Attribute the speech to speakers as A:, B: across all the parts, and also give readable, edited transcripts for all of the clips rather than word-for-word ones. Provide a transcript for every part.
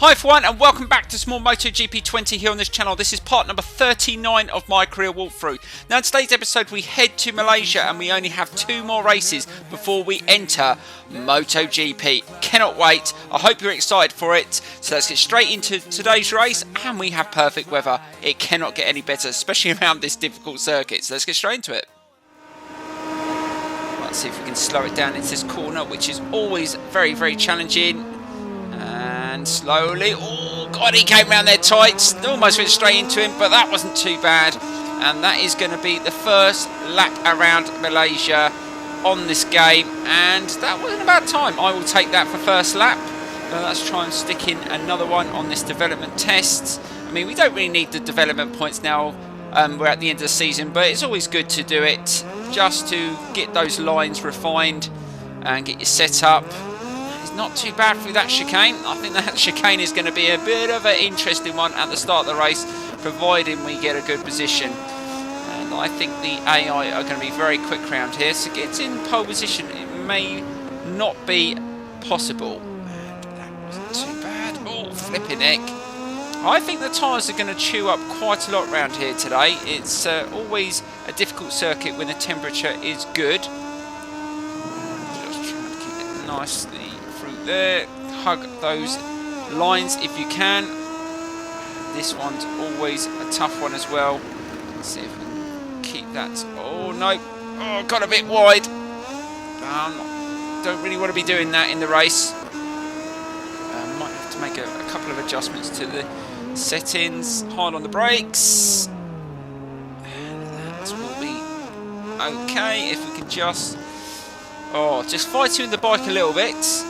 A: Hi everyone and welcome back to some more MotoGP 20 here on this channel. This is part number 39 of my career walkthrough. Now in today's episode we head to Malaysia and we only have 2 more races before we enter MotoGP. Cannot wait. I hope you're excited for it. So let's get straight into today's race, and we have perfect weather. It cannot get any better, especially around this difficult circuit. So let's get straight into it. Let's see if we can slow it down into this corner, which is always very challenging. And slowly, oh god, he came round there tight, almost went straight into him, but that wasn't too bad. And that is going to be the first lap around Malaysia on this game, and that wasn't about time. I will take that for first lap. Let's try and stick in another one on this development test. I mean, we don't really need the development points now. We're at the end of the season, but it's always good to do it just to get those lines refined and get you set up. Not too bad through that chicane. I think that chicane is going to be a bit of an interesting one at the start of the race, providing we get a good position. And I think the AI are going to be very quick round here, so get in pole position. It may not be possible. And that wasn't too bad. Oh, flipping heck. I think the tyres are going to chew up quite a lot round here today. It's always a difficult circuit when the temperature is good. Just trying to keep it nicely there, hug those lines if you can. This one's always a tough one as well. Let's see if we can keep that. Oh no, oh, got a bit wide. Don't really want to be doing that in the race. Might have to make a couple of adjustments to the settings. Hard on the brakes, and that will be okay if we can just fine tune the bike a little bit.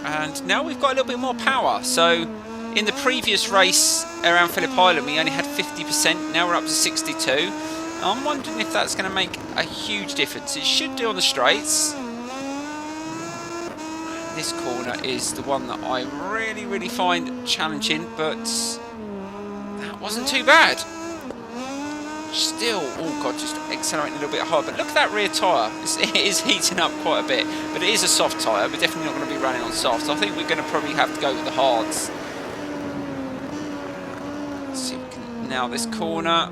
A: And now we've got a little bit more power. So in the previous race around Phillip Island we only had 50%, now we're up to 62. I'm wondering if that's going to make a huge difference. It should do on the straights. This corner is the one that I really find challenging, but that wasn't too bad. Still, oh god, just accelerating a little bit hard, but look at that rear tyre. It is heating up quite a bit, but it is a soft tyre. We're definitely not going to be running on softs. I think we're going to probably have to go with the hards. Let's see if we can nail this corner.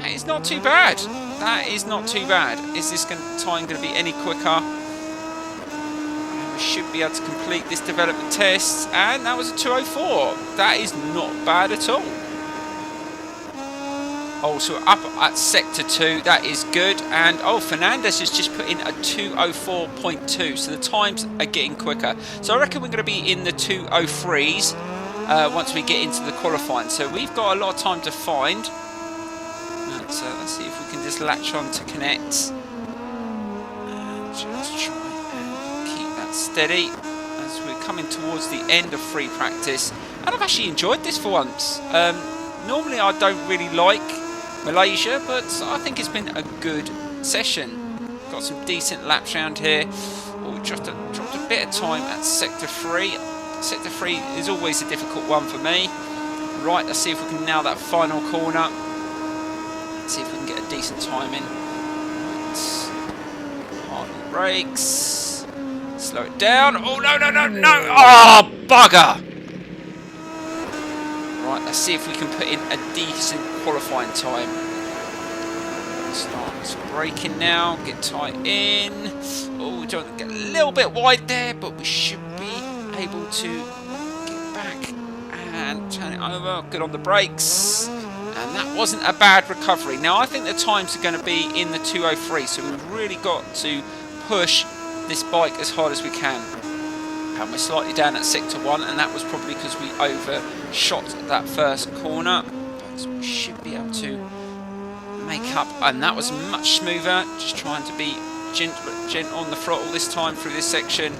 A: That is not too bad. That is not too bad. Is this time going to be any quicker? We should be able to complete this development test, and that was a 2:04. That is not bad at all. Oh, so up at sector 2, that is good. And oh, Fernandez has just put in a 2:04.2, so the times are getting quicker. So I reckon we're going to be in the 2:03s once we get into the qualifying. So we've got a lot of time to find. And, let's see if we can just latch on to connect. And just try and keep that steady as we're coming towards the end of free practice. And I've actually enjoyed this for once. Normally I don't really like Malaysia, but I think it's been a good session. Got some decent laps around here. Oh, we dropped a bit of time at sector 3. Sector 3 is always a difficult one for me. Right, let's see if we can nail that final corner. Let's see if we can get a decent time in. Hard on the brakes. Slow it down. Oh, no. Oh, bugger. Right, let's see if we can put in a decent qualifying time. Start braking now, get tight in. Oh, we don't get a little bit wide there, but we should be able to get back and turn it over. Good on the brakes. And that wasn't a bad recovery. Now, I think the times are going to be in the 2:03, so we've really got to push this bike as hard as we can. And we're slightly down at sector 1, and that was probably because we overshot that first corner. But we should be able to make up, and that was much smoother. Just trying to be gentle on the throttle this time through this section,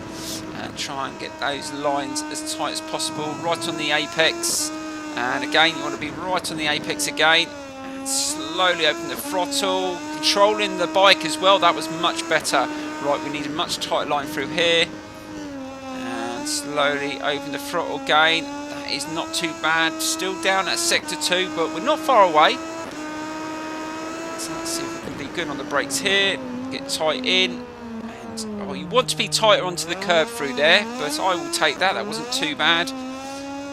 A: and try and get those lines as tight as possible, right on the apex. And again, you want to be right on the apex again. And slowly open the throttle, controlling the bike as well. That was much better. Right, we need a much tighter line through here. Slowly open the throttle again. That is not too bad. Still down at sector 2, but we're not far away. So let's see if we can be good on the brakes here. Get tight in. And oh, you want to be tighter onto the curb through there, but I will take that. That wasn't too bad.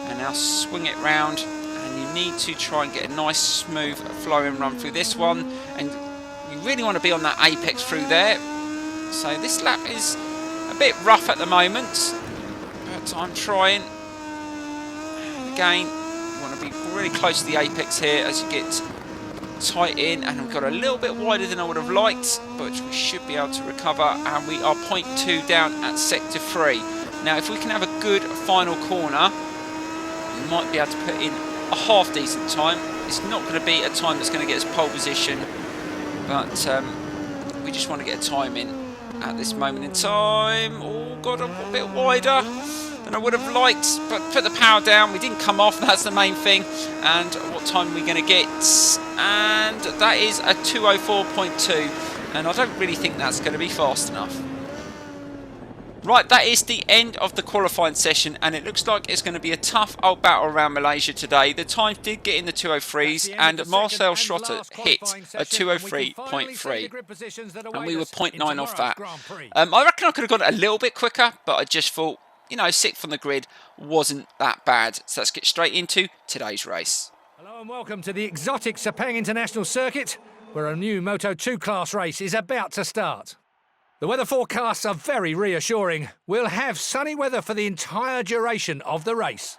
A: And now swing it round, and you need to try and get a nice smooth flowing run through this one, and you really want to be on that apex through there. So this lap is a bit rough at the moment, but I'm trying. And again, you want to be really close to the apex here as you get tight in, and we've got a little bit wider than I would have liked, but we should be able to recover, and we are 0.2 down at sector 3. Now if we can have a good final corner, we might be able to put in a half decent time. It's not going to be a time that's going to get us pole position, but we just want to get a time in at this moment in time. Oh, got a bit wider than I would have liked, but put the power down. We didn't come off, that's the main thing. And what time are we going to get? And that is a 2:04.2, and I don't really think that's going to be fast enough. Right, that is the end of the qualifying session, and it looks like it's going to be a tough old battle around Malaysia today. The times did get in the 2:03s, and Marcel Schrotter hit a 2:03.3, and we were 0.9 off that. I reckon I could have got it a little bit quicker, but I just thought, you know, 6th on the grid wasn't that bad. So let's get straight into today's race.
B: Hello and welcome to the exotic Sepang International Circuit, where a new Moto2 class race is about to start. The weather forecasts are very reassuring. We'll have sunny weather for the entire duration of the race.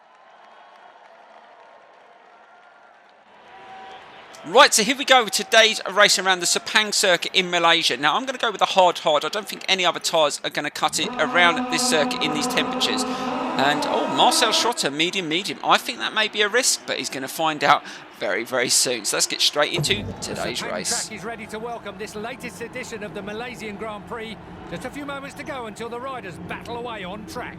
A: Right, so here we go with today's race around the Sepang circuit in Malaysia. Now, I'm going to go with the hard. I don't think any other tyres are going to cut it around this circuit in these temperatures. And, oh, Marcel Schrotter, medium. I think that may be a risk, but he's going to find out very, very soon. So let's get straight into today's race.
B: The track is ready to welcome this latest edition of the Malaysian Grand Prix. Just a few moments to go until the riders battle away on track.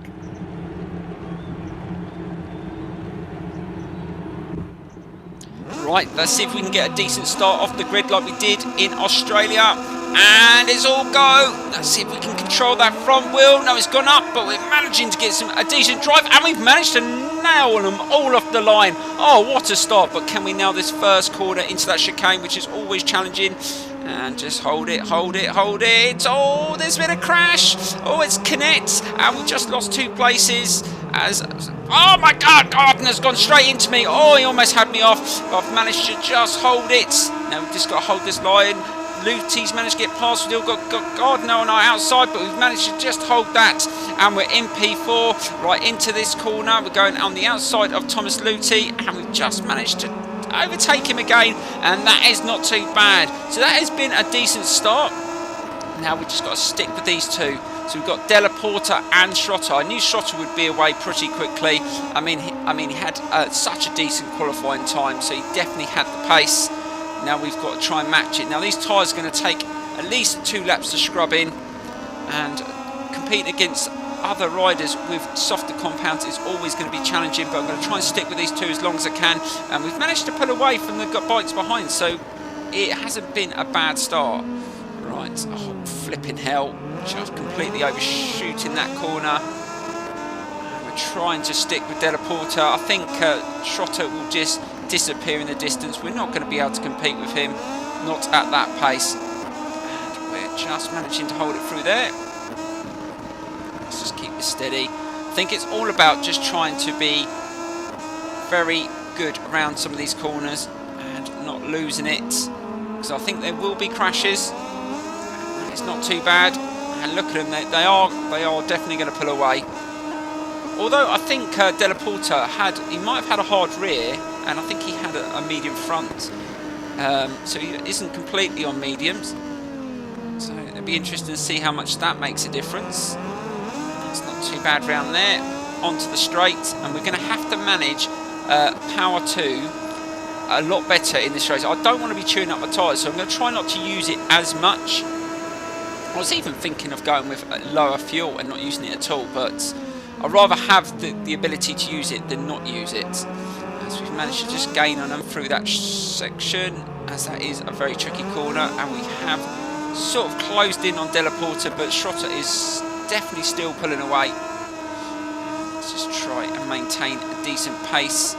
A: Right, let's see if we can get a decent start off the grid like we did in Australia. And it's all go. Let's see if we can control that front wheel. No, it's gone up, but we're managing to get a decent drive, and we've managed to nail them all off the line. Oh, what a start. But can we nail this first corner into that chicane, which is always challenging? And just hold it. Oh, there's been a crash. Oh, it's Connect, and we just lost 2 places. Oh my God, Gardner's gone straight into me. Oh, he almost had me off. But I've managed to just hold it. Now we've just got to hold this line. Luti's managed to get past. We've still got Gardner on our outside, but we've managed to just hold that. And we're in P4 right into this corner. We're going on the outside of Thomas Luti, and we've just managed to overtake him again, and that is not too bad. So that has been a decent start. Now we've just got to stick with these two. So we've got Della Porta and Schrotter. I knew Schrotter would be away pretty quickly. I mean, he had such a decent qualifying time, so he definitely had the pace. Now we've got to try and match it. Now these tyres are going to take at least 2 laps to scrub in, and competing against other riders with softer compounds is always going to be challenging, but I'm going to try and stick with these two as long as I can. And we've managed to pull away from the bikes behind, so it hasn't been a bad start. Right, oh flipping hell, just completely overshooting that corner. We're trying to stick with Della Porta. I think Schrotter will just disappear in the distance. We're not going to be able to compete with him, not at that pace. And we're just managing to hold it through there. Let's just keep this steady. I think it's all about just trying to be very good around some of these corners and not losing it, because I think there will be crashes. It's not too bad, and look at them, they are definitely going to pull away. Although I think Della Porta he might have had a hard rear, and I think he had a medium front, so he isn't completely on mediums. So it'll be interesting to see how much that makes a difference. It's not too bad round there. Onto the straight, and we're going to have to manage Power 2 a lot better in this race. I don't want to be chewing up my tyres, so I'm going to try not to use it as much. I was even thinking of going with lower fuel and not using it at all, but I'd rather have the ability to use it than not use it. So we've managed to just gain on them through that section, as that is a very tricky corner, and we have sort of closed in on Della Porta, but Schrotter is definitely still pulling away. Let's just try and maintain a decent pace.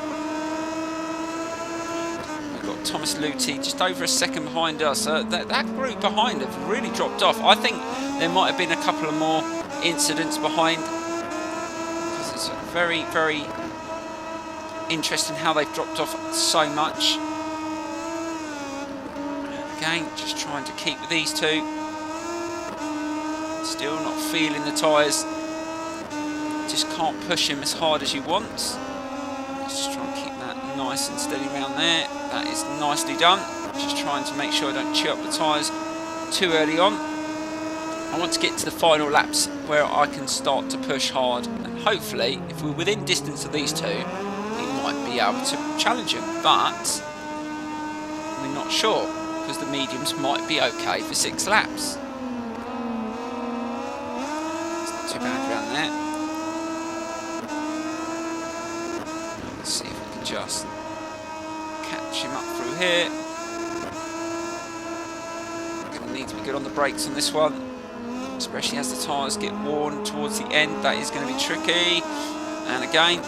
A: We've got Thomas Luti just over a second behind us. That group behind have really dropped off. I think there might have been a couple of more incidents behind, because it's a very, very interesting how they've dropped off so much. Again, just trying to keep with these two. Still not feeling the tyres. Just can't push him as hard as you want. Just try and keep that nice and steady around there. That is nicely done. Just trying to make sure I don't chew up the tyres too early on. I want to get to the final laps where I can start to push hard, and hopefully if we're within distance of these two we might be able to challenge them, but we're not sure because the mediums might be okay for 6 laps. It's not too bad around there. Let's see if we can just catch him up through here. Going to need to be good on the brakes on this one, especially as the tyres get worn towards the end. That is going to be tricky. And again,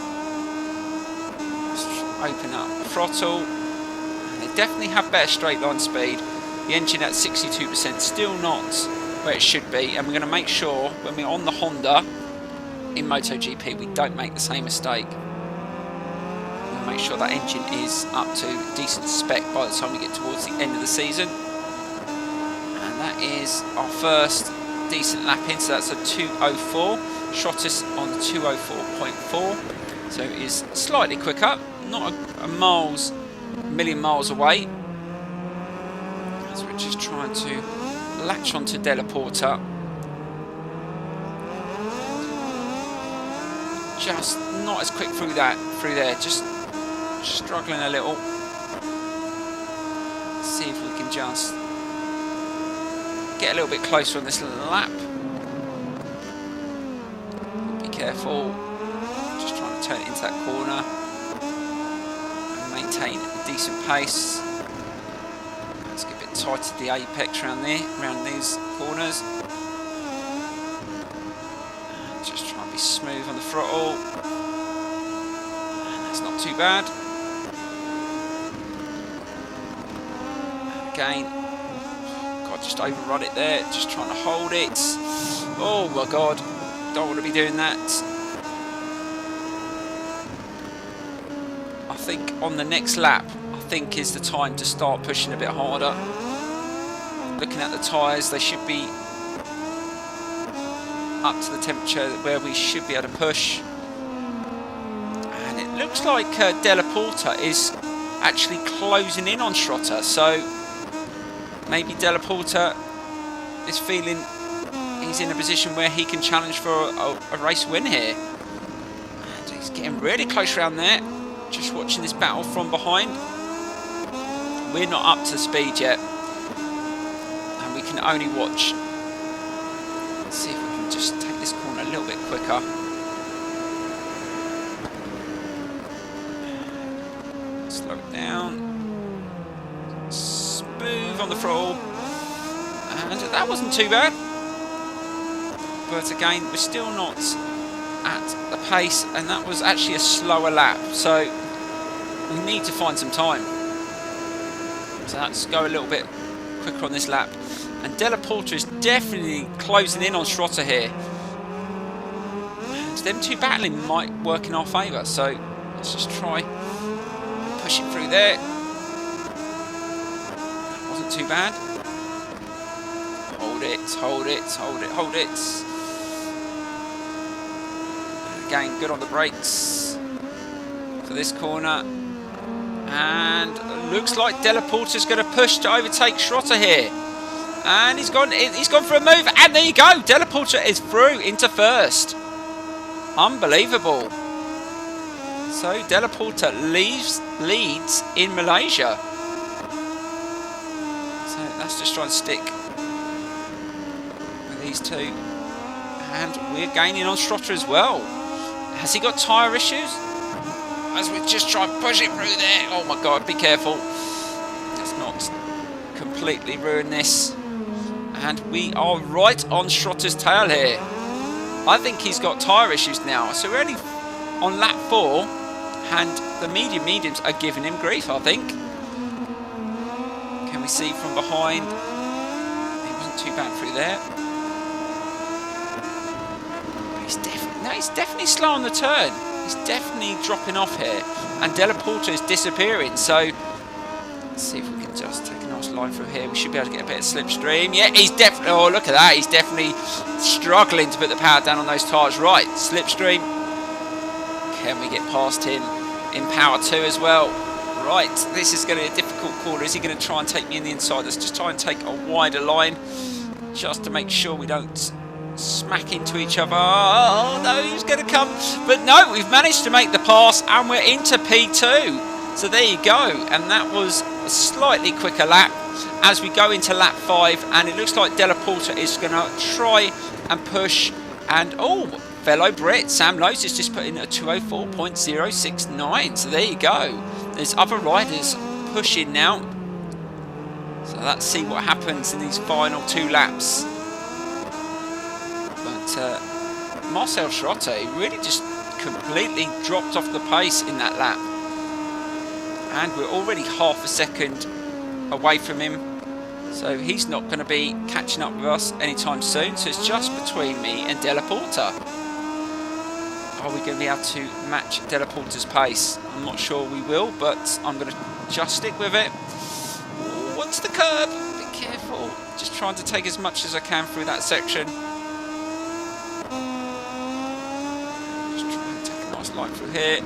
A: just open up the throttle. And they definitely have better straight line speed. The engine at 62%, still not where it should be. And we're going to make sure when we're on the Honda in MotoGP we don't make the same mistake. We'll make sure that engine is up to decent spec by the time we get towards the end of the season. And that is our first decent lap in, so that's a 2:04. Shottis on 2:04.4, so it is slightly quicker, not a million miles away. As we're just trying to latch onto Della Porta. Just not as quick through there, just struggling a little. Let's see if we can just get a little bit closer on this lap. Be careful. Just trying to turn it into that corner and maintain a decent pace. Let's get a bit tight at the apex around there, around these corners. And just try and be smooth on the throttle. And that's not too bad. And again, just overrun it there, just trying to hold it. Oh my god, don't want to be doing that. I think on the next lap, I think is the time to start pushing a bit harder. Looking at the tyres, they should be up to the temperature where we should be able to push. And it looks like Della Porta is actually closing in on Schrotter, so maybe Della Porta is feeling he's in a position where he can challenge for a race win here. And he's getting really close around there. Just watching this battle from behind. We're not up to speed yet. And we can only watch. Let's see if we can just take this corner a little bit quicker. Slow it down. Smooth on the throttle, and that wasn't too bad, but again we're still not at the pace, and that was actually a slower lap, so we need to find some time. So let's go a little bit quicker on this lap, and Della Porta is definitely closing in on Schrotter here, and them two battling might work in our favour, so let's just try push it through there. Too bad. Hold it, hold it, hold it, hold it. Again, good on the brakes for this corner. And looks like Della Porta's going to push to overtake Schrotter here. And he's gone for a move, and there you go. Della Porta is through into first. Unbelievable. So Della Porta leads in Malaysia. Let's just try and stick with these two. And we're gaining on Schrotter as well. Has he got tyre issues? As we just try and push it through there. Oh my god, be careful. Let's not completely ruin this. And we are right on Schrotter's tail here. I think he's got tyre issues now. So we're only on lap 4. And the mediums are giving him grief, I think. We see from behind, he wasn't too bad through there. He's definitely slow on the turn. He's definitely dropping off here. And Della Porta is disappearing. So let's see if we can just take a nice line through here. We should be able to get a bit of slipstream. Yeah, he's definitely... Oh, look at that. He's definitely struggling to put the power down on those tyres. Right, slipstream. Can we get past him in power 2 as well? Right, this is going to be a difficult corner. Is he going to try and take me in the inside? Let's just try and take a wider line just to make sure we don't smack into each other. Oh, no, he's going to come. But no, we've managed to make the pass and we're into P2. So there you go. And that was a slightly quicker lap as we go into lap 5. And it looks like Della Porta is going to try and push. And, oh, fellow Brit, Sam Lowe's has just put in a 204.069. So there you go. There's other riders pushing now. So let's see what happens in these final 2 laps. But Marcel Schrotte really just completely dropped off the pace in that lap. And we're already half a second away from him. So he's not going to be catching up with us anytime soon. So it's just between me and Della Porta. Are we going to be able to match Della Porta's pace? I'm not sure we will, but I'm going to just stick with it. Ooh, what's the curb? Be careful. Just trying to take as much as I can through that section. Just trying to take a nice line through here.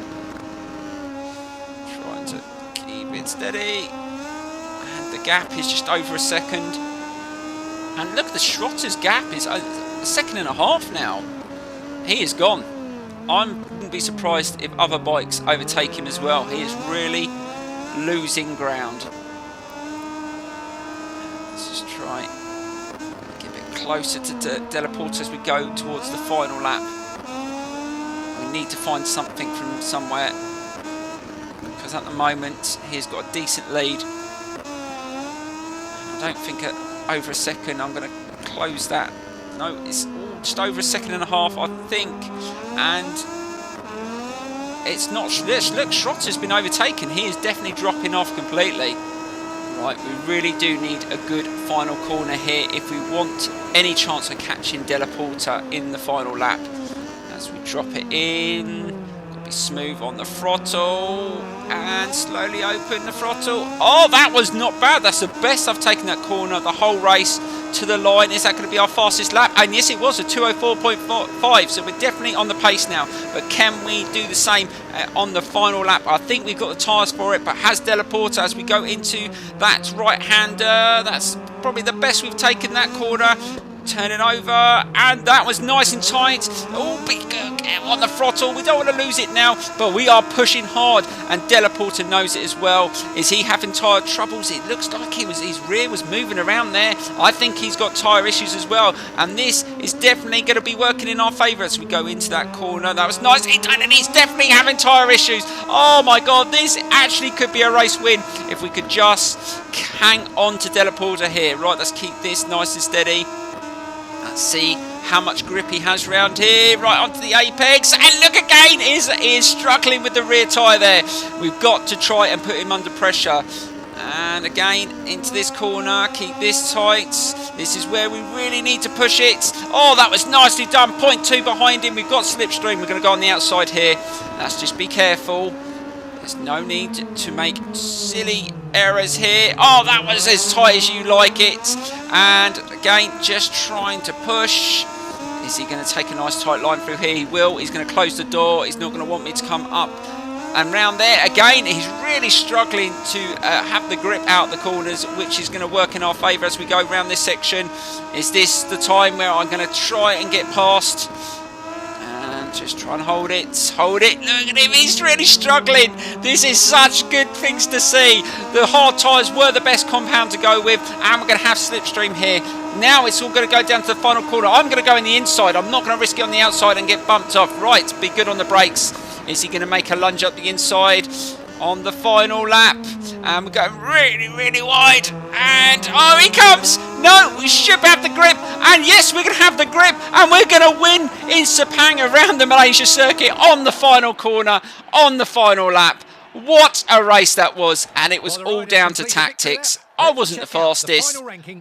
A: Trying to keep it steady. And the gap is just over a second. And look, the Schrotter's gap is a second and a half now. He is gone. I wouldn't be surprised if other bikes overtake him as well. He is really losing ground. Let's just try get a bit closer to Della Porta as we go towards the final lap. We need to find something from somewhere because at the moment he's got a decent lead. I don't think at over a second I'm going to close that. No, it's just over a second and a half, I think. And it's not... Look, Schrotter's been overtaken. He is definitely dropping off completely. Right, we really do need a good final corner here if we want any chance of catching Della Porta in the final lap. As we drop it in, got to be smooth on the throttle and slowly open the throttle. Oh, that was not bad. That's the best I've taken that corner the whole race. To the line. Is that going to be our fastest lap? And yes, it was a 204.5, so we're definitely on the pace now. But can we do the same on the final lap? I think we've got the tyres for it, but has Della Porta as we go into that right-hander? That's probably the best we've taken that corner. Turn it over, and that was nice and tight. Oh, big on the throttle. We don't want to lose it now, but we are pushing hard, and Della Porta knows it as well. Is he having tyre troubles? It looks like his rear was moving around there. I think he's got tyre issues as well, and this is definitely going to be working in our favour as we go into that corner. That was nice, and he's definitely having tyre issues. Oh my God, this actually could be a race win if we could just hang on to Della Porta here. Right, let's keep this nice and steady. Let's see how much grip he has round here. Right onto the apex. And look again, he is struggling with the rear tyre there. We've got to try and put him under pressure. And again, into this corner. Keep this tight. This is where we really need to push it. Oh, that was nicely done. 0.2 behind him. We've got slipstream. We're going to go on the outside here. Let's just be careful. There's no need to make silly errors here. Oh, that was as tight as you like it. And again, just trying to push. Is he going to take a nice tight line through here? He will. He's going to close the door. He's not going to want me to come up and round there. Again, he's really struggling to have the grip out the corners, which is going to work in our favour as we go around this section. Is this the time where I'm going to try and get past? Just try and hold it. Hold it. Look at him. He's really struggling. This is such good things to see. The hard tyres were the best compound to go with. And we're going to have slipstream here. Now it's all going to go down to the final corner. I'm going to go in the inside. I'm not going to risk it on the outside and get bumped off. Right. Be good on the brakes. Is he going to make a lunge up the inside on the final lap? And we're going really, really wide. And, oh, he comes. No, we should have the grip. And yes, we're going to have the grip. And we're going to win in Sepang around the Malaysia circuit on the final corner, on the final lap. What a race that was, and it was all down to tactics. I wasn't the fastest,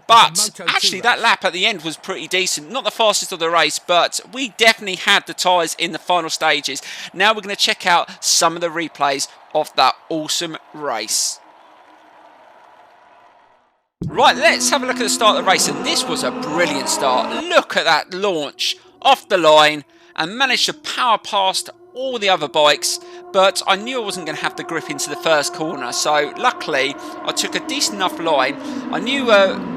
A: but actually that lap at the end was pretty decent. Not the fastest of the race, but we definitely had the tyres in the final stages. Now we're going to check out some of the replays of that awesome race. Right, let's have a look at the start of the race, and this was a brilliant start. Look at that launch off the line and managed to power past all the other bikes, but I knew I wasn't going to have the grip into the first corner, so luckily I took a decent enough line. I knew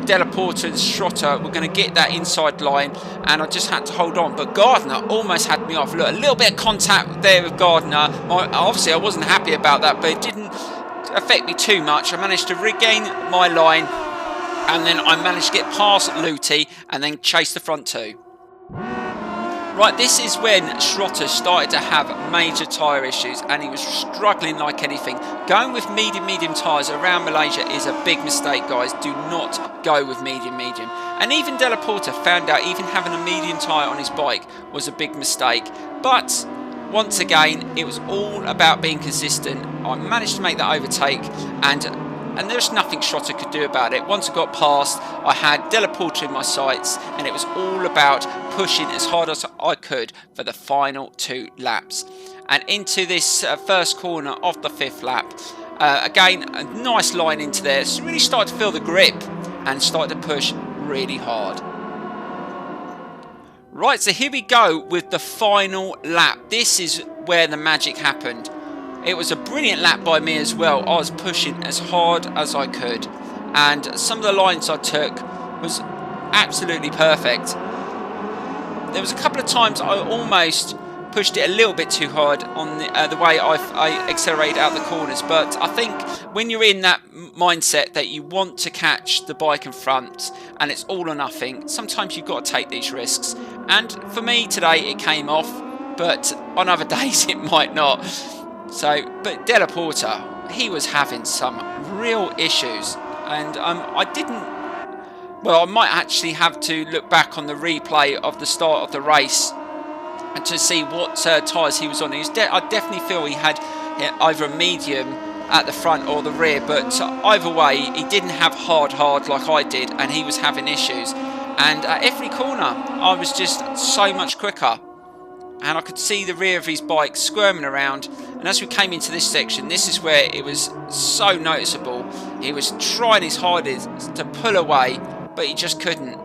A: Della Porta and Schrotter were going to get that inside line, and I just had to hold on, but Gardner almost had me off. Look, a little bit of contact there with Gardner. Obviously I wasn't happy about that, but it didn't affect me too much. I managed to regain my line, and then I managed to get past Luthi and then chase the front two. Right, this is when Schrotter started to have major tyre issues, and he was struggling like anything. Going with medium tyres around Malaysia is a big mistake, guys. Do not go with medium. And even Della Porta found out even having a medium tyre on his bike was a big mistake. But once again, it was all about being consistent. I managed to make that overtake, and there's nothing Schrotter could do about it. Once I got past, I had Della Porta in my sights, and it was all about pushing as hard as I could for the final 2 laps. And into this first corner of the 5th lap, again, a nice line into there. So really started to feel the grip and started to push really hard. Right, so here we go with the final lap. This is where the magic happened. It was a brilliant lap by me as well. I was pushing as hard as I could, and some of the lines I took was absolutely perfect. There was a couple of times I almost pushed it a little bit too hard on the way I accelerated out the corners, but I think when you're in that mindset that you want to catch the bike in front and it's all or nothing, sometimes you've got to take these risks. And for me today it came off, but on other days it might not. But Della Porta, he was having some real issues, and I might actually have to look back on the replay of the start of the race and to see what tyres he was on. I definitely feel he had either a medium at the front or the rear, but either way, he didn't have hard like I did, and he was having issues. And at every corner, I was just so much quicker. And I could see the rear of his bike squirming around, and as we came into this section, this is where it was so noticeable. He was trying his hardest to pull away, but he just couldn't.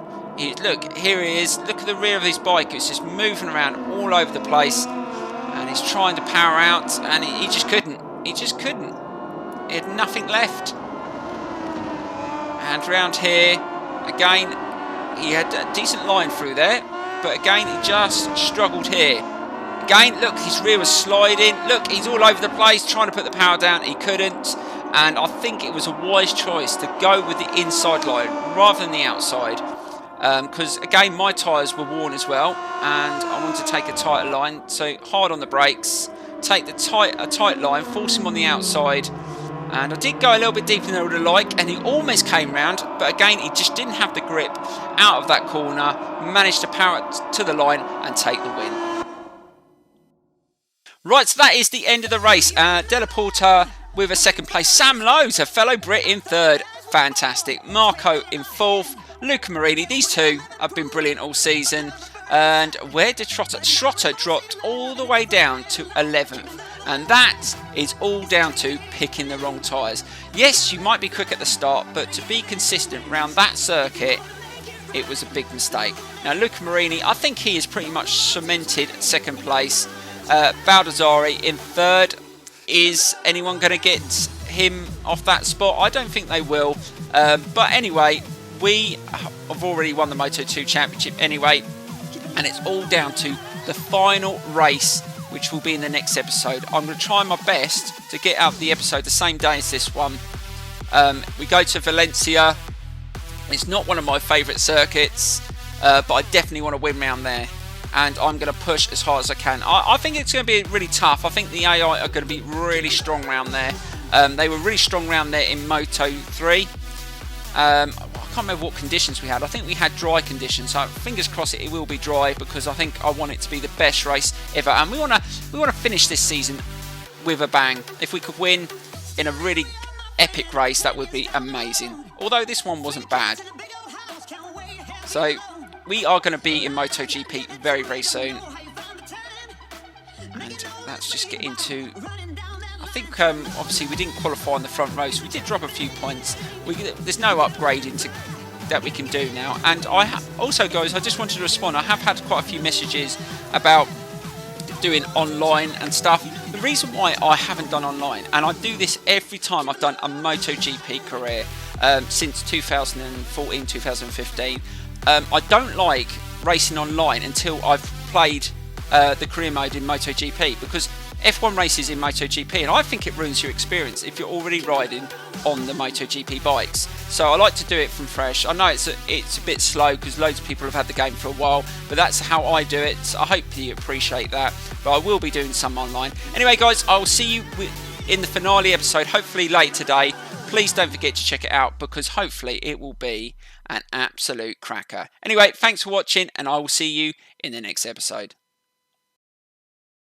A: Look, here he is. Look at the rear of his bike. It's just moving around all over the place, and he's trying to power out, and he just couldn't. He had nothing left. And round here, again, he had a decent line through there, but again, he just struggled here. Again, look, his rear was sliding. Look, he's all over the place trying to put the power down. He couldn't. And I think it was a wise choice to go with the inside line rather than the outside. Because, again, my tyres were worn as well, and I wanted to take a tighter line. So, hard on the brakes, take a tight line, force him on the outside. And I did go a little bit deeper than I would have liked, and he almost came round, but again, he just didn't have the grip out of that corner, managed to power it to the line and take the win. Right, so that is the end of the race. Della Porta with a 2nd place. Sam Lowes, a fellow Brit, in 3rd. Fantastic. Marco in 4th. Luca Marini. These two have been brilliant all season. And where did Schrotter dropped all the way down to 11th. And that is all down to picking the wrong tyres. Yes, you might be quick at the start, but to be consistent around that circuit, it was a big mistake. Now, Luca Marini, I think he is pretty much cemented 2nd place. Baldassarri in 3rd. Is anyone going to get him off that spot? I don't think they will. But anyway, we have already won the Moto2 Championship anyway. And it's all down to the final race, which will be in the next episode. I'm going to try my best to get out the episode the same day as this one. We go to Valencia. It's not one of my favourite circuits, but I definitely want to win round there. And I'm going to push as hard as I can. I think it's going to be really tough. I think the AI are going to be really strong round there. They were really strong round there in Moto3. I can't remember what conditions we had. I think we had dry conditions, so fingers crossed it will be dry, because I think I want it to be the best race ever, and we want to finish this season with a bang. If we could win in a really epic race, that would be amazing. Although this one wasn't bad. So we are going to be in MotoGP very, very soon. And let's just get into... I think obviously we didn't qualify on the front row, so we did drop a few points. There's no upgrading that we can do now. And also, guys, I just wanted to respond. I have had quite a few messages about doing online and stuff. The reason why I haven't done online, and I do this every time I've done a MotoGP career since 2014, 2015, I don't like racing online until I've played the career mode in MotoGP, because F1 races in MotoGP, and I think it ruins your experience if you're already riding on the MotoGP bikes. So I like to do it from fresh. I know it's a bit slow because loads of people have had the game for a while, but that's how I do it. So I hope you appreciate that. But I will be doing some online. Anyway, guys, I will see you in the finale episode, hopefully late today. Please don't forget to check it out, because hopefully it will be an absolute cracker. Anyway, thanks for watching, and I will see you in the next episode.